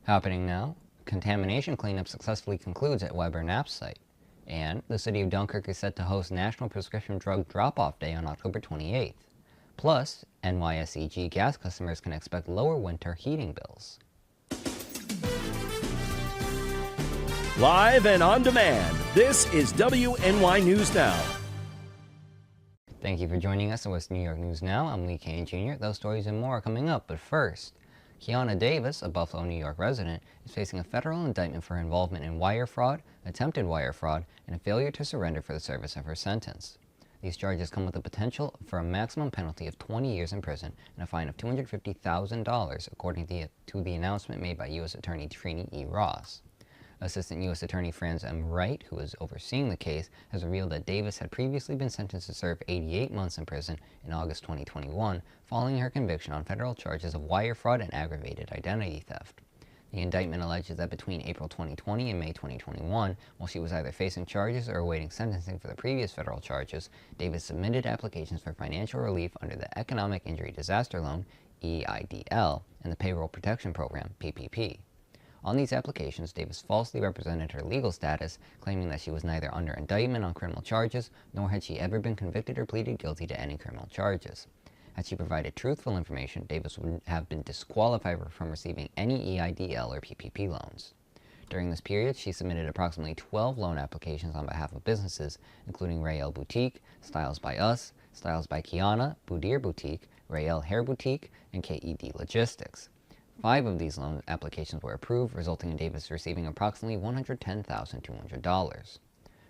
Happening now, contamination cleanup successfully concludes at Weber-Knapp site. And the city of Dunkirk is set to host National Prescription Drug Drop-Off Day on October 28th. Plus, NYSEG gas customers can expect lower winter heating bills. Live and on demand, this is WNY News Now. Thank you for joining us in WNY News Now. I'm Lee Kane Jr. Those stories and more are coming up, but first, Kiana Davis, a Buffalo, New York resident, is facing a federal indictment for involvement in wire fraud, attempted wire fraud, and a failure to surrender for the service of her sentence. These charges come with the potential for a maximum penalty of 20 years in prison and a fine of $250,000, according to the announcement made by U.S. Attorney Trini E. Ross. Assistant U.S. Attorney Franz M. Wright, who is overseeing the case, has revealed that Davis had previously been sentenced to serve 88 months in prison in August 2021, following her conviction on federal charges of wire fraud and aggravated identity theft. The indictment alleges that between April 2020 and May 2021, while she was either facing charges or awaiting sentencing for the previous federal charges, Davis submitted applications for financial relief under the Economic Injury Disaster Loan, EIDL, and the Payroll Protection Program, PPP. On these applications, Davis falsely represented her legal status, claiming that she was neither under indictment on criminal charges, nor had she ever been convicted or pleaded guilty to any criminal charges. Had she provided truthful information, Davis would have been disqualified from receiving any EIDL or PPP loans. During this period, she submitted approximately 12 loan applications on behalf of businesses, including Rael Boutique, Styles by Us, Styles by Kiana, Boudir Boutique, Rael Hair Boutique, and KED Logistics. 5 of these loan applications were approved, resulting in Davis receiving approximately $110,200.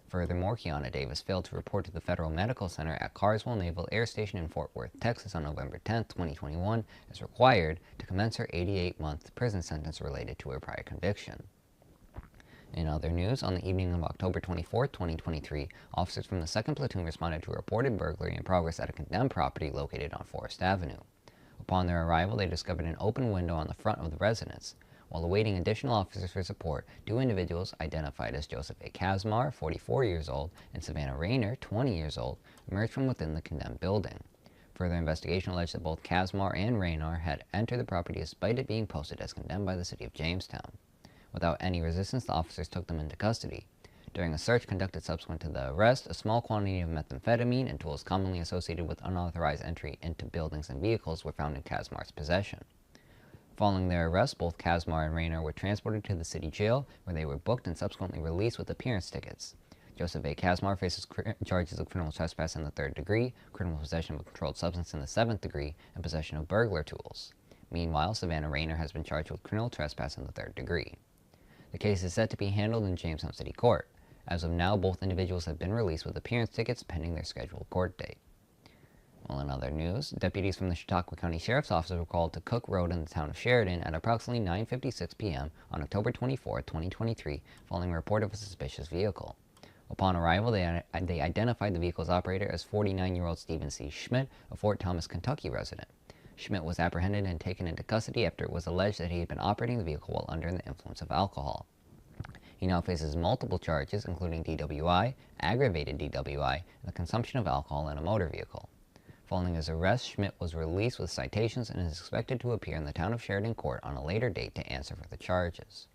Furthermore, Kiana Davis failed to report to the Federal Medical Center at Carswell Naval Air Station in Fort Worth, Texas on November 10, 2021, as required to commence her 88-month prison sentence related to her prior conviction. In other news, on the evening of October 24, 2023, officers from the 2nd Platoon responded to a reported burglary in progress at a condemned property located on Forest Avenue. Upon their arrival, they discovered an open window on the front of the residence. While awaiting additional officers for support, 2 individuals identified as Joseph A. Kazmar, 44 years old, and Savannah Rayner, 20 years old, emerged from within the condemned building. Further investigation alleged that both Kazmar and Rayner had entered the property despite it being posted as condemned by the city of Jamestown. Without any resistance, the officers took them into custody. During a search conducted subsequent to the arrest, a small quantity of methamphetamine and tools commonly associated with unauthorized entry into buildings and vehicles were found in Kazmar's possession. Following their arrest, both Kazmar and Rayner were transported to the city jail, where they were booked and subsequently released with appearance tickets. Joseph A. Kazmar faces charges of criminal trespass in the 3rd degree, criminal possession of a controlled substance in the 7th degree, and possession of burglar tools. Meanwhile, Savannah Rayner has been charged with criminal trespass in the 3rd degree. The case is set to be handled in Jamestown City Court. As of now, both individuals have been released with appearance tickets pending their scheduled court date. Well, in other news, deputies from the Chautauqua County Sheriff's Office were called to Cook Road in the town of Sheridan at approximately 9:56 p.m. on October 24, 2023, following a report of a suspicious vehicle. Upon arrival, they identified the vehicle's operator as 49-year-old Stephen C. Schmidt, a Fort Thomas, Kentucky resident. Schmidt was apprehended and taken into custody after it was alleged that he had been operating the vehicle while under the influence of alcohol. He now faces multiple charges, including DWI, aggravated DWI, and the consumption of alcohol in a motor vehicle. Following his arrest, Schmidt was released with citations and is expected to appear in the town of Sheridan court on a later date to answer for the charges.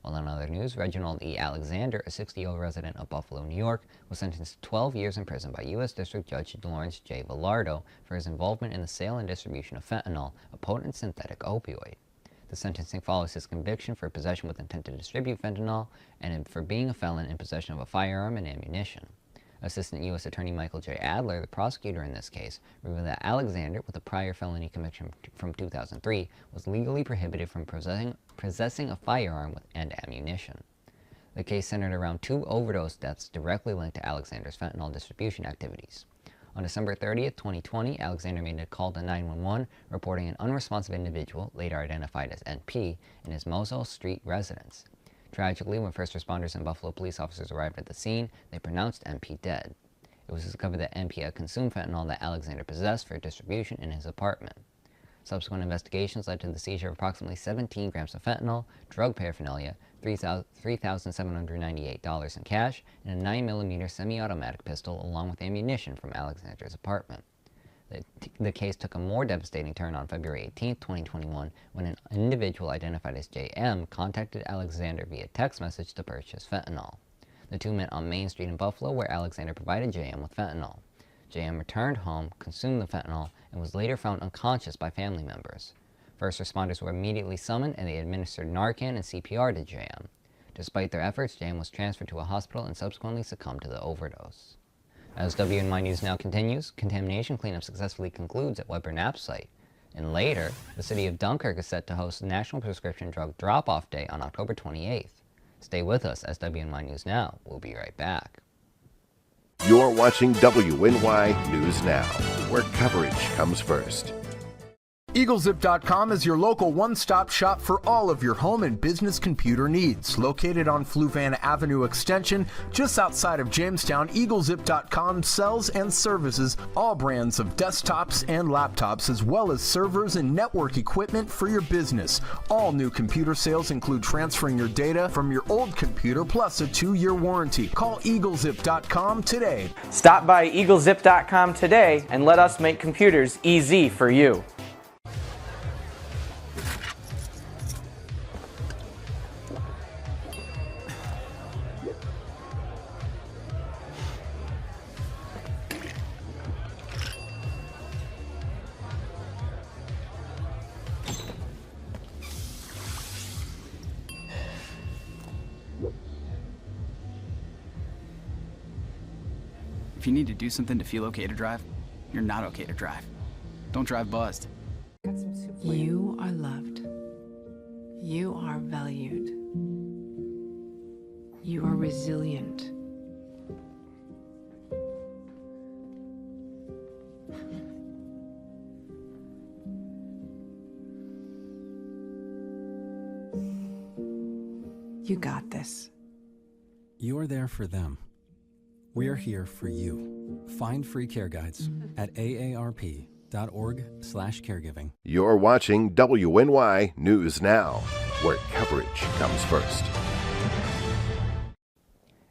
Well, in other news, Reginald E. Alexander, a 60-year-old resident of Buffalo, New York, was sentenced to 12 years in prison by U.S. District Judge Lawrence J. Villardo for his involvement in the sale and distribution of fentanyl, a potent synthetic opioid. The sentencing follows his conviction for possession with intent to distribute fentanyl and for being a felon in possession of a firearm and ammunition. Assistant U.S. Attorney Michael J. Adler, the prosecutor in this case, revealed that Alexander, with a prior felony conviction from 2003, was legally prohibited from possessing a firearm and ammunition. The case centered around 2 overdose deaths directly linked to Alexander's fentanyl distribution activities. On December 30, 2020, Alexander made a call to 911 reporting an unresponsive individual, later identified as NP, in his Moselle Street residence. Tragically, when first responders and Buffalo police officers arrived at the scene, they pronounced NP dead. It was discovered that NP had consumed fentanyl that Alexander possessed for distribution in his apartment. Subsequent investigations led to the seizure of approximately 17 grams of fentanyl, drug paraphernalia, $3,798 in cash, and a 9mm semi-automatic pistol along with ammunition from Alexander's apartment. The case took a more devastating turn on February 18, 2021, when an individual identified as JM contacted Alexander via text message to purchase fentanyl. The two met on Main Street in Buffalo, where Alexander provided JM with fentanyl. JM returned home, consumed the fentanyl, and was later found unconscious by family members. First responders were immediately summoned, and they administered Narcan and CPR to JM. Despite their efforts, JM was transferred to a hospital and subsequently succumbed to the overdose. As WNY News Now continues, contamination cleanup successfully concludes at Weber-Knapp site. And later, the city of Dunkirk is set to host National Prescription Drug Drop-Off Day on October 28th. Stay with us as WNY News Now. We'll be right back. You're watching WNY News Now, where coverage comes first. EagleZip.com is your local one-stop shop for all of your home and business computer needs. Located on Fluvan Avenue Extension, just outside of Jamestown, EagleZip.com sells and services all brands of desktops and laptops, as well as servers and network equipment for your business. All new computer sales include transferring your data from your old computer, plus a 2-year warranty. Call EagleZip.com today. Stop by EagleZip.com today and let us make computers easy for you. If you need to do something to feel okay to drive, you're not okay to drive. Don't drive buzzed. You are loved. You are valued. You are resilient. You got this. You're there for them. We're here for you. Find free care guides at aarp.org/caregiving. You're watching WNY News Now, where coverage comes first.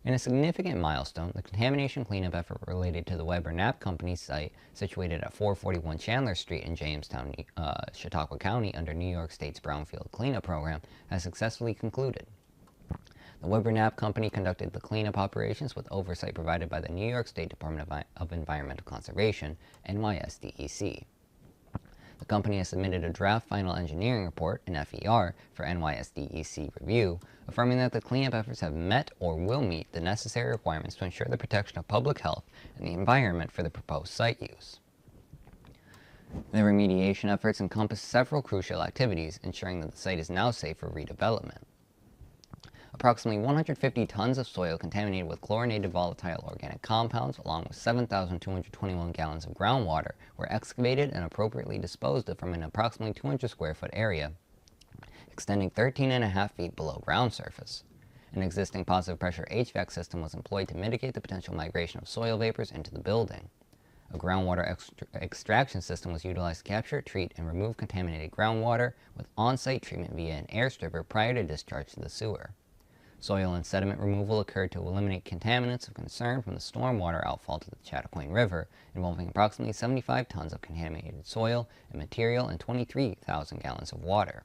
In a significant milestone, the contamination cleanup effort related to the Weber-Knapp Company site situated at 441 Chandler Street in Jamestown, Chautauqua County under New York State's Brownfield Cleanup Program has successfully concluded. The Weber-Knapp Company conducted the cleanup operations with oversight provided by the New York State Department of Environmental Conservation, NYSDEC. The company has submitted a draft final engineering report, an FER, for NYSDEC review, affirming that the cleanup efforts have met or will meet the necessary requirements to ensure the protection of public health and the environment for the proposed site use. The remediation efforts encompass several crucial activities, ensuring that the site is now safe for redevelopment. Approximately 150 tons of soil contaminated with chlorinated volatile organic compounds, along with 7,221 gallons of groundwater, were excavated and appropriately disposed of from an approximately 200 square foot area, extending 13.5 feet below ground surface. An existing positive pressure HVAC system was employed to mitigate the potential migration of soil vapors into the building. A groundwater extraction system was utilized to capture, treat, and remove contaminated groundwater with on-site treatment via an air stripper prior to discharge to the sewer. Soil and sediment removal occurred to eliminate contaminants of concern from the stormwater outfall to the Chattaquin River, involving approximately 75 tons of contaminated soil and material and 23,000 gallons of water.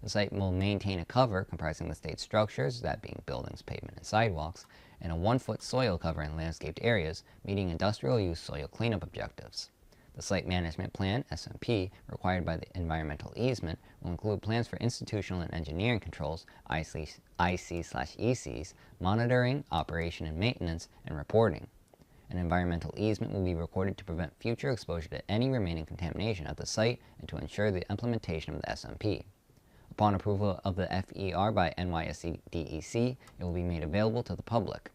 The site will maintain a cover comprising the state structures, that being buildings, pavement, and sidewalks, and a 1-foot soil cover in landscaped areas, meeting industrial use soil cleanup objectives. The Site Management Plan, SMP, required by the environmental easement, will include plans for institutional and engineering controls, IC/ECs, monitoring, operation and maintenance, and reporting. An environmental easement will be recorded to prevent future exposure to any remaining contamination at the site and to ensure the implementation of the SMP. Upon approval of the FER by NYSDEC, it will be made available to the public.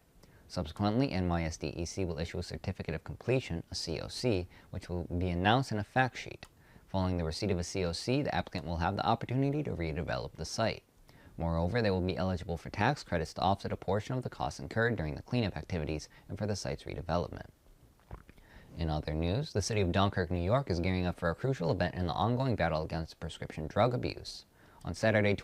Subsequently, NYSDEC will issue a Certificate of Completion, a COC, which will be announced in a fact sheet. Following the receipt of a COC, the applicant will have the opportunity to redevelop the site. Moreover, they will be eligible for tax credits to offset a portion of the costs incurred during the cleanup activities and for the site's redevelopment. In other news, the city of Dunkirk, New York is gearing up for a crucial event in the ongoing battle against prescription drug abuse. On Saturday,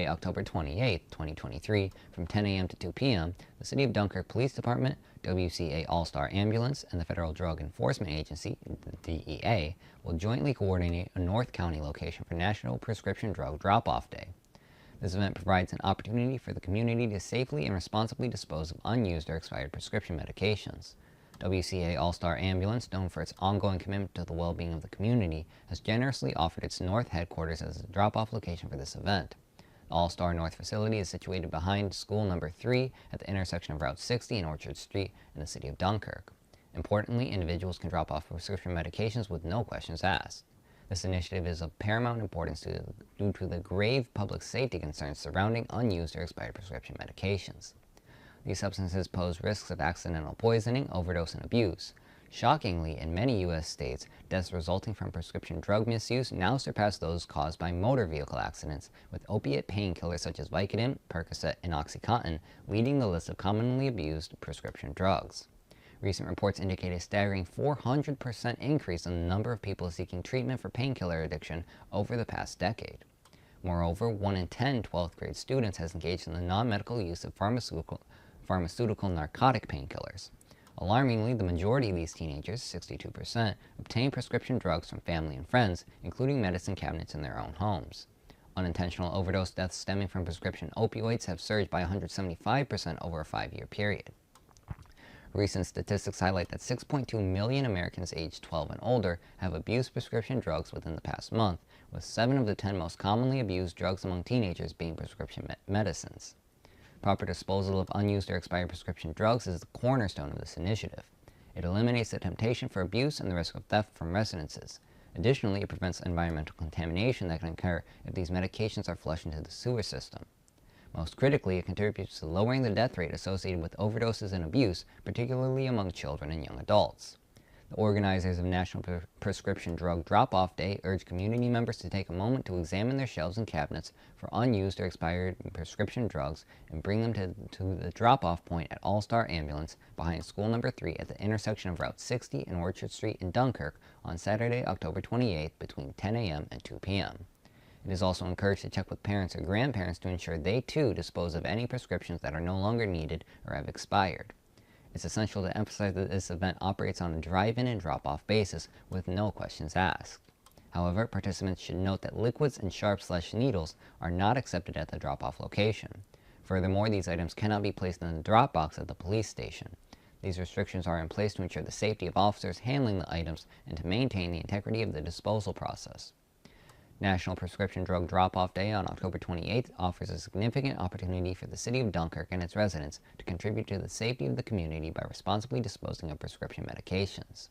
October 28, 2023, from 10 a.m. to 2 p.m., the City of Dunkirk Police Department, WCA All-Star Ambulance, and the Federal Drug Enforcement Agency, the DEA, will jointly coordinate a North County location for National Prescription Drug Drop-Off Day. This event provides an opportunity for the community to safely and responsibly dispose of unused or expired prescription medications. WCA All-Star Ambulance, known for its ongoing commitment to the well-being of the community, has generously offered its North headquarters as a drop-off location for this event. The All-Star North facility is situated behind School Number 3 at the intersection of Route 60 and Orchard Street in the city of Dunkirk. Importantly, individuals can drop off prescription medications with no questions asked. This initiative is of paramount importance due to the grave public safety concerns surrounding unused or expired prescription medications. These substances pose risks of accidental poisoning, overdose, and abuse. Shockingly, in many U.S. states, deaths resulting from prescription drug misuse now surpass those caused by motor vehicle accidents, with opiate painkillers such as Vicodin, Percocet, and OxyContin leading the list of commonly abused prescription drugs. Recent reports indicate a staggering 400% increase in the number of people seeking treatment for painkiller addiction over the past decade. Moreover, 1 in 10 12th grade students has engaged in the non-medical use of pharmaceutical narcotic painkillers. Alarmingly, the majority of these teenagers, 62%, obtain prescription drugs from family and friends, including medicine cabinets in their own homes. Unintentional overdose deaths stemming from prescription opioids have surged by 175% over a 5-year period. Recent statistics highlight that 6.2 million Americans aged 12 and older have abused prescription drugs within the past month, with 7 of the 10 most commonly abused drugs among teenagers being prescription medicines. Proper disposal of unused or expired prescription drugs is the cornerstone of this initiative. It eliminates the temptation for abuse and the risk of theft from residences. Additionally, it prevents environmental contamination that can occur if these medications are flushed into the sewer system. Most critically, it contributes to lowering the death rate associated with overdoses and abuse, particularly among children and young adults. The organizers of National Prescription Drug Drop-Off Day urge community members to take a moment to examine their shelves and cabinets for unused or expired prescription drugs and bring them to the drop-off point at All-Star Ambulance behind School Number 3 at the intersection of Route 60 and Orchard Street in Dunkirk on Saturday, October 28th between 10 a.m. and 2 p.m. It is also encouraged to check with parents or grandparents to ensure they too dispose of any prescriptions that are no longer needed or have expired. It's essential to emphasize that this event operates on a drive-in and drop-off basis with no questions asked. However, participants should note that liquids and sharps/needles are not accepted at the drop-off location. Furthermore, these items cannot be placed in the drop box at the police station. These restrictions are in place to ensure the safety of officers handling the items and to maintain the integrity of the disposal process. National Prescription Drug Drop-Off Day on October 28th offers a significant opportunity for the City of Dunkirk and its residents to contribute to the safety of the community by responsibly disposing of prescription medications.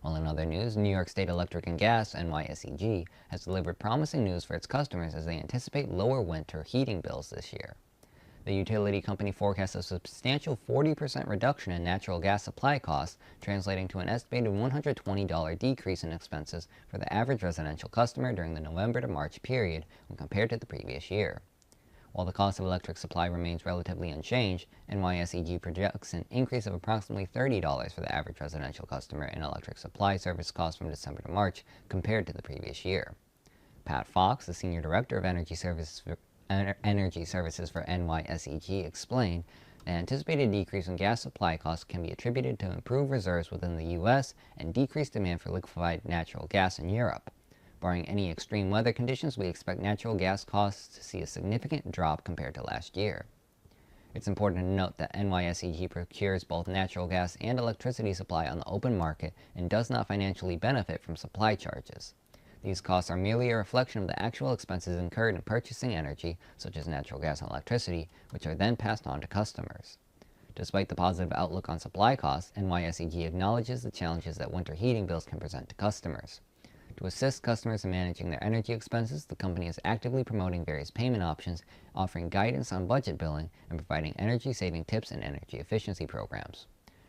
While in other news, New York State Electric and Gas, NYSEG, has delivered promising news for its customers as they anticipate lower winter heating bills this year. The utility company forecasts a substantial 40% reduction in natural gas supply costs, translating to an estimated $120 decrease in expenses for the average residential customer during the November to March period when compared to the previous year. While the cost of electric supply remains relatively unchanged, NYSEG projects an increase of approximately $30 for the average residential customer in electric supply service costs from December to March compared to the previous year. Pat Fox, the Senior Director of Energy Services for NYSEG, explained the anticipated decrease in gas supply costs can be attributed to improved reserves within the U.S. and decreased demand for liquefied natural gas in Europe. Barring any extreme weather conditions, we expect natural gas costs to see a significant drop compared to last year. It's important to note that NYSEG procures both natural gas and electricity supply on the open market and does not financially benefit from supply charges. These costs are merely a reflection of the actual expenses incurred in purchasing energy, such as natural gas and electricity, which are then passed on to customers. Despite the positive outlook on supply costs, NYSEG acknowledges the challenges that winter heating bills can present to customers. To assist customers in managing their energy expenses, the company is actively promoting various payment options, offering guidance on budget billing, and providing energy-saving tips and energy efficiency programs.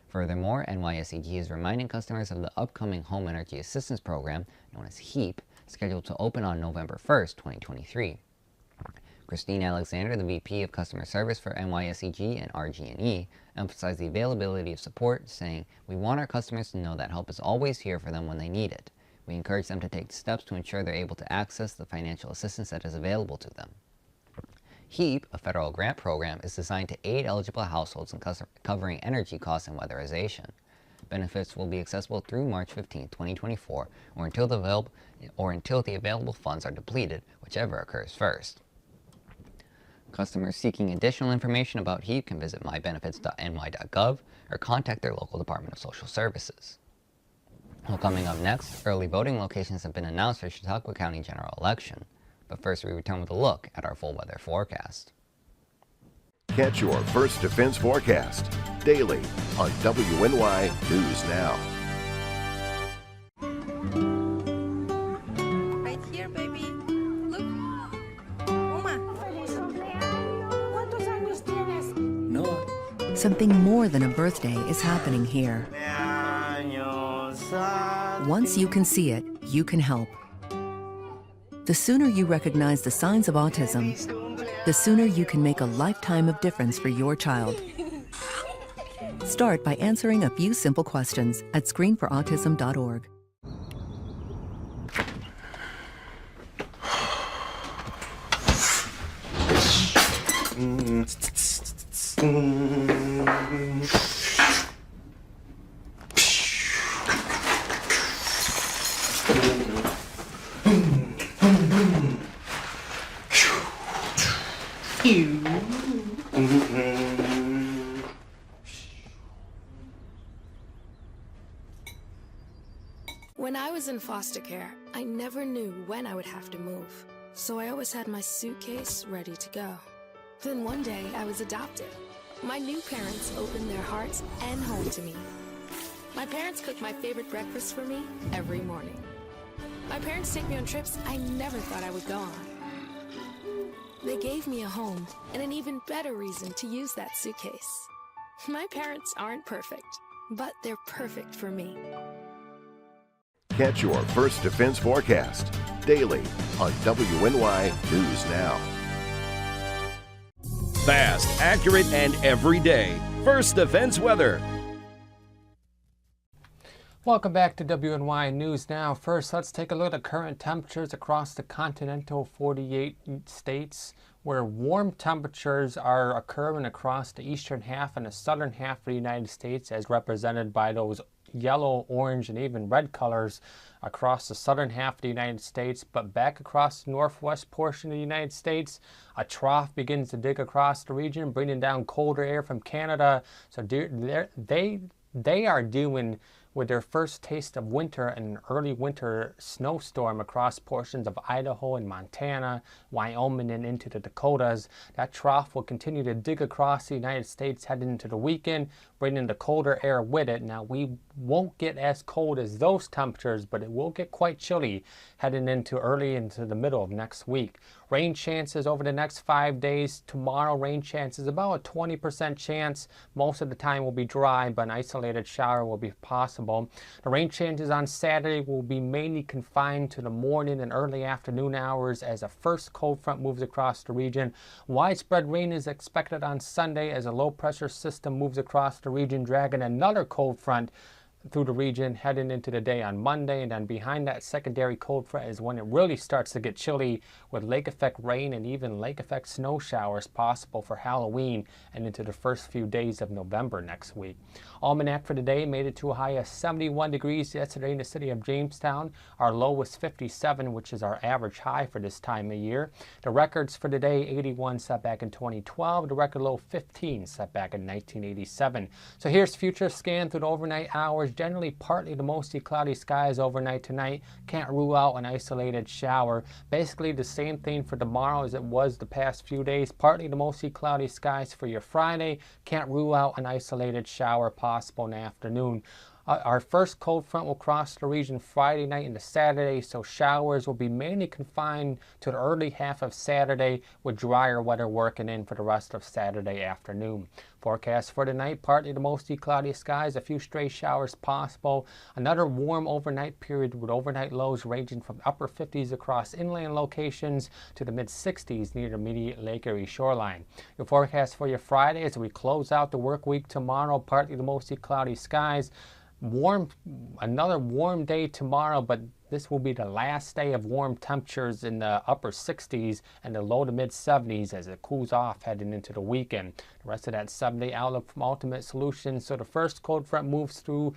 Furthermore, NYSEG is reminding customers of the upcoming Home Energy Assistance Program, known as HEAP, scheduled to open on November 1st, 2023. Christine Alexander, the VP of Customer Service for NYSEG and RG&E, emphasized the availability of support, saying, "We want our customers to know that help is always here for them when they need it. We encourage them to take steps to ensure they're able to access the financial assistance that is available to them. HEAP, a federal grant program, is designed to aid eligible households in covering energy costs and weatherization. Benefits will be accessible through March 15, 2024, or until the available funds are depleted, whichever occurs first. Customers seeking additional information about HEAP can visit mybenefits.ny.gov or contact their local Department of Social Services. Well, coming up next, early voting locations have been announced for Chautauqua County general election. But first, we return with a look at our full weather forecast. Catch your First Defense forecast daily on WNY News Now. Right here, baby. Look. Uma. Something more than a birthday is happening here. Once you can see it, you can help. The sooner you recognize the signs of autism, the sooner you can make a lifetime of difference for your child. Start by answering a few simple questions at screenforautism.org. When I was in foster care, I never knew when I would have to move, so I always had my suitcase ready to go. Then one day, I was adopted. My new parents opened their hearts and home to me. My parents cook my favorite breakfast for me every morning. My parents take me on trips I never thought I would go on. They gave me a home and an even better reason to use that suitcase. My parents aren't perfect, but they're perfect for me. Catch your First Defense forecast daily on WNY News Now. Fast, accurate, and everyday. First Defense weather. Welcome back to WNY News Now. First, let's take a look at current temperatures across the continental 48 states, where warm temperatures are occurring across the eastern half and the southern half of the United States, as represented by those yellow, orange, and even red colors across the southern half of the United States. But back across the northwest portion of the United States, a trough begins to dig across the region, bringing down colder air from Canada. So they are doing with their first taste of winter and an early winter snowstorm across portions of Idaho and Montana, Wyoming, and into the Dakotas. That trough will continue to dig across the United States heading into the weekend, bringing the colder air with it. Now, we won't get as cold as those temperatures, but it will get quite chilly heading early into the middle of next week. Rain chances over the next 5 days. Tomorrow, rain chances about a 20% chance. Most of the time will be dry, but an isolated shower will be possible. The rain chances on Saturday will be mainly confined to the morning and early afternoon hours as a first cold front moves across the region. Widespread rain is expected on Sunday as a low pressure system moves across the region, dragging another cold front through the region heading into the day on Monday. And then behind that secondary cold front is when it really starts to get chilly, with lake effect rain and even lake effect snow showers possible for Halloween and into the first few days of November next week. Almanac for today made it to a high of 71 degrees yesterday in the city of Jamestown. Our low was 57, which is our average high for this time of year. The records for today: 81 set back in 2012, the record low 15 set back in 1987. So here's future scan through the overnight hours. Generally partly to mostly cloudy skies overnight tonight. Can't rule out an isolated shower. Basically the same thing for tomorrow as it was the past few days. Partly to mostly cloudy skies for your Friday. Can't rule out an isolated shower possible in the afternoon. Our first cold front will cross the region Friday night into Saturday, so showers will be mainly confined to the early half of Saturday, with drier weather working in for the rest of Saturday afternoon. Forecast for tonight: partly to mostly cloudy skies, a few stray showers possible. Another warm overnight period with overnight lows ranging from upper 50s across inland locations to the mid 60s near the immediate Lake Erie shoreline. Your forecast for your Friday as we close out the work week tomorrow: partly to mostly cloudy skies. Another warm day tomorrow, but this will be the last day of warm temperatures in the upper 60s and the low to mid 70s as it cools off heading into the weekend. The rest of that 7-day outlook from Ultimate Solutions. So the first cold front moves through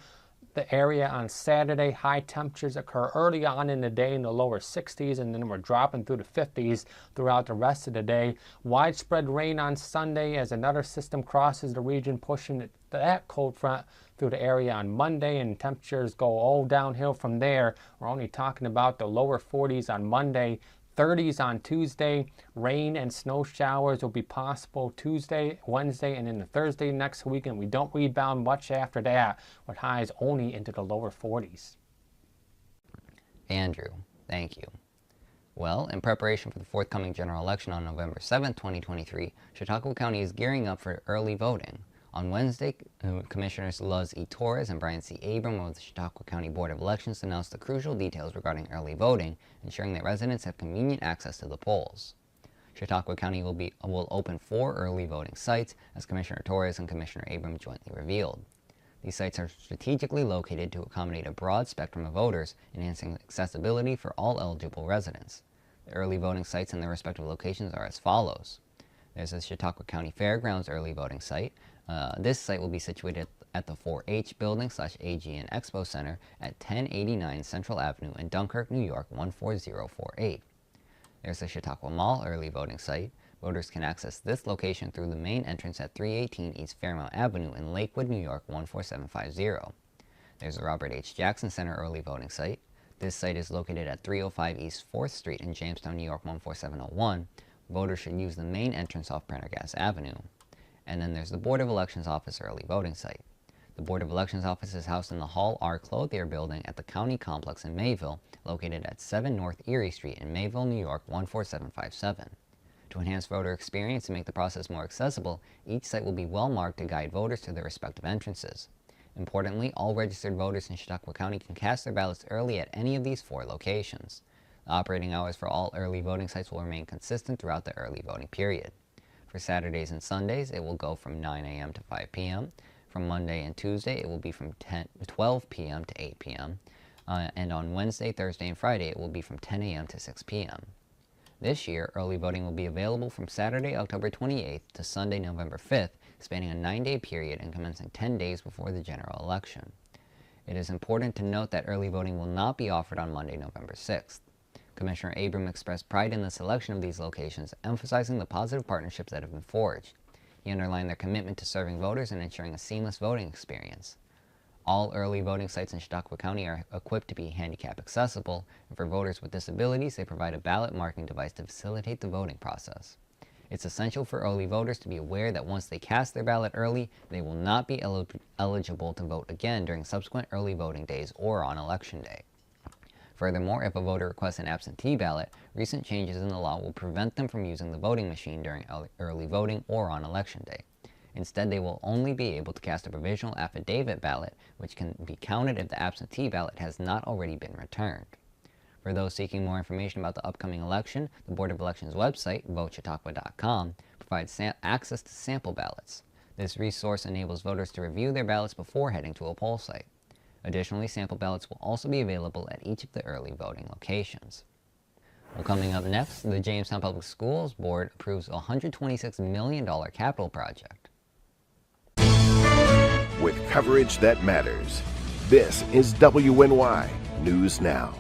the area on Saturday. High temperatures occur early on in the day in the lower 60s, and then we're dropping through the 50s throughout the rest of the day. Widespread rain on Sunday as another system crosses the region, pushing that cold front through the area on Monday, and temperatures go all downhill from there. We're only talking about the lower 40s on Monday, 30s on Tuesday. Rain and snow showers will be possible Tuesday, Wednesday, and into Thursday next week, and we don't rebound much after that, with highs only into the lower 40s. Andrew, thank you. Well, in preparation for the forthcoming general election on November 7, 2023, Chautauqua County is gearing up for early voting. On Wednesday, Commissioners Luz E. Torres and Brian C. Abram of the Chautauqua County Board of Elections announced the crucial details regarding early voting, ensuring that residents have convenient access to the polls. Chautauqua County will open 4 early voting sites, as Commissioner Torres and Commissioner Abram jointly revealed. These sites are strategically located to accommodate a broad spectrum of voters, enhancing accessibility for all eligible residents. The early voting sites in their respective locations are as follows. There's the Chautauqua County Fairgrounds early voting site. This site will be situated at the 4H building / AGN Expo Center at 1089 Central Avenue in Dunkirk, New York 14048. There's the Chautauqua Mall early voting site. Voters can access this location through the main entrance at 318 East Fairmount Avenue in Lakewood, New York 14750. There's the Robert H. Jackson Center early voting site. This site is located at 305 East 4th Street in Jamestown, New York 14701. Voters should use the main entrance off Prendergast Avenue. And then there's the Board of Elections Office early voting site. The Board of Elections Office is housed in the Hall R. Clothier building at the County Complex in Mayville, located at 7 North Erie Street in Mayville, New York 14757. To enhance voter experience and make the process more accessible, each site will be well marked to guide voters to their respective entrances. Importantly, all registered voters in Chautauqua County can cast their ballots early at any of these 4 locations. The operating hours for all early voting sites will remain consistent throughout the early voting period. For Saturdays and Sundays, it will go from 9 a.m. to 5 p.m. From Monday and Tuesday, it will be from 12 p.m. to 8 p.m. And on Wednesday, Thursday, and Friday, it will be from 10 a.m. to 6 p.m. This year, early voting will be available from Saturday, October 28th to Sunday, November 5th, spanning a 9-day period and commencing 10 days before the general election. It is important to note that early voting will not be offered on Monday, November 6th. Commissioner Abram expressed pride in the selection of these locations, emphasizing the positive partnerships that have been forged. He underlined their commitment to serving voters and ensuring a seamless voting experience. All early voting sites in Chautauqua County are equipped to be handicap accessible, and for voters with disabilities, they provide a ballot marking device to facilitate the voting process. It's essential for early voters to be aware that once they cast their ballot early, they will not be eligible to vote again during subsequent early voting days or on Election Day. Furthermore, if a voter requests an absentee ballot, recent changes in the law will prevent them from using the voting machine during early voting or on Election Day. Instead, they will only be able to cast a provisional affidavit ballot, which can be counted if the absentee ballot has not already been returned. For those seeking more information about the upcoming election, the Board of Elections website, votechautauqua.com, provides access to sample ballots. This resource enables voters to review their ballots before heading to a poll site. Additionally, sample ballots will also be available at each of the early voting locations. Well, coming up next, the Jamestown Public Schools Board approves a $126 million capital project. With coverage that matters, this is WNY News Now.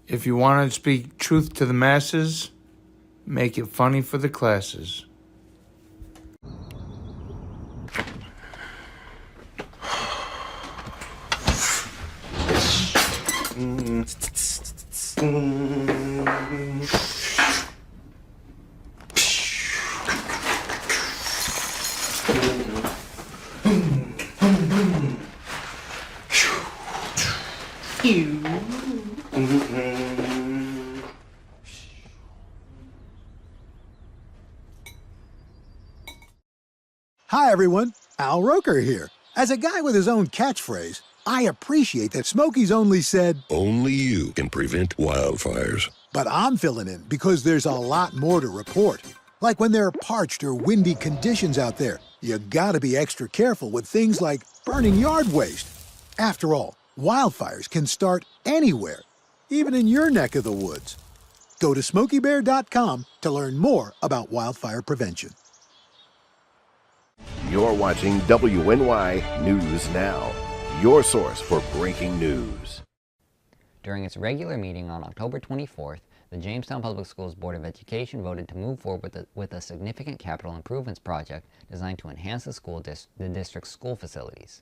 If you want to speak truth to the masses, make it funny for the classes. Hi, everyone. Al Roker here. As a guy with his own catchphrase, I appreciate that Smokey's only said, "Only you can prevent wildfires." But I'm filling in because there's a lot more to report. Like when there are parched or windy conditions out there, you gotta be extra careful with things like burning yard waste. After all, wildfires can start anywhere, even in your neck of the woods. Go to SmokeyBear.com to learn more about wildfire prevention. You're watching WNY News Now, your source for breaking news. During its regular meeting on October 24th, the Jamestown Public Schools Board of Education voted to move forward with a significant capital improvements project designed to enhance the district's school facilities.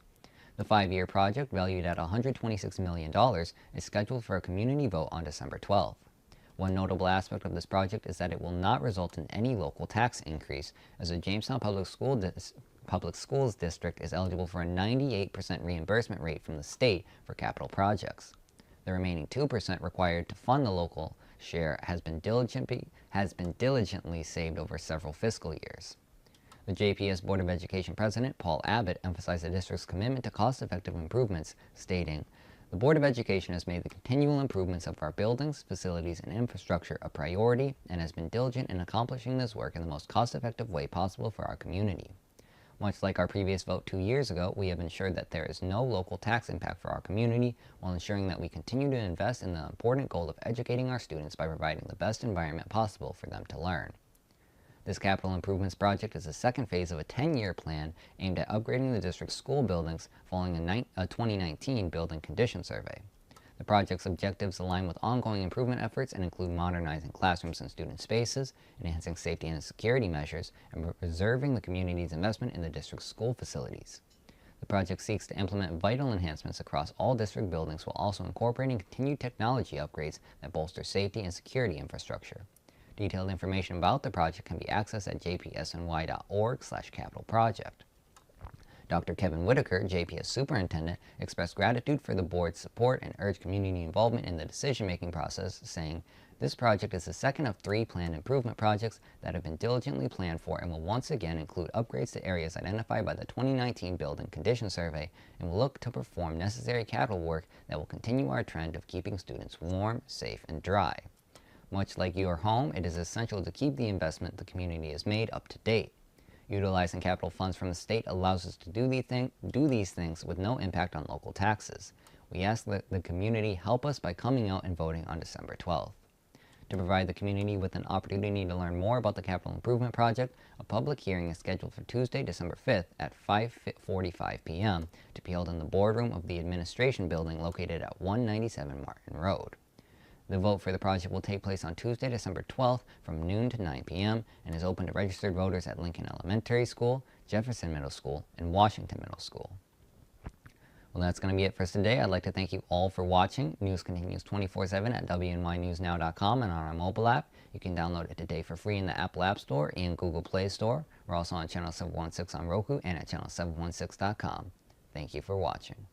The 5-year project, valued at $126 million, is scheduled for a community vote on December 12th. One notable aspect of this project is that it will not result in any local tax increase, as the Jamestown Public Schools District is eligible for a 98% reimbursement rate from the state for capital projects. The remaining 2% required to fund the local share has been diligently saved over several fiscal years. The JPS Board of Education President, Paul Abbott, emphasized the district's commitment to cost-effective improvements, stating, "The Board of Education has made the continual improvements of our buildings, facilities, and infrastructure a priority and has been diligent in accomplishing this work in the most cost-effective way possible for our community. Much like our previous vote 2 years ago, we have ensured that there is no local tax impact for our community, while ensuring that we continue to invest in the important goal of educating our students by providing the best environment possible for them to learn." This capital improvements project is the second phase of a 10-year plan aimed at upgrading the district's school buildings following a 2019 building condition survey. The project's objectives align with ongoing improvement efforts and include modernizing classrooms and student spaces, enhancing safety and security measures, and preserving the community's investment in the district's school facilities. The project seeks to implement vital enhancements across all district buildings while also incorporating continued technology upgrades that bolster safety and security infrastructure. Detailed information about the project can be accessed at jpsny.org/capitalproject. Dr. Kevin Whitaker, JPS Superintendent, expressed gratitude for the board's support and urged community involvement in the decision-making process, saying, "This project is the second of 3 planned improvement projects that have been diligently planned for and will once again include upgrades to areas identified by the 2019 Building Condition Survey and will look to perform necessary capital work that will continue our trend of keeping students warm, safe, and dry. Much like your home, it is essential to keep the investment the community has made up to date. Utilizing capital funds from the state allows us to do these things with no impact on local taxes. We ask that the community help us by coming out and voting on December 12th. To provide the community with an opportunity to learn more about the capital improvement project, a public hearing is scheduled for Tuesday, December 5th at 5:45 p.m. to be held in the boardroom of the administration building located at 197 Martin Road. The vote for the project will take place on Tuesday, December 12th from noon to 9 p.m. and is open to registered voters at Lincoln Elementary School, Jefferson Middle School, and Washington Middle School. Well, that's going to be it for today. I'd like to thank you all for watching. News continues 24/7 at WNYNewsNow.com and on our mobile app. You can download it today for free in the Apple App Store and Google Play Store. We're also on Channel 716 on Roku and at Channel716.com. Thank you for watching.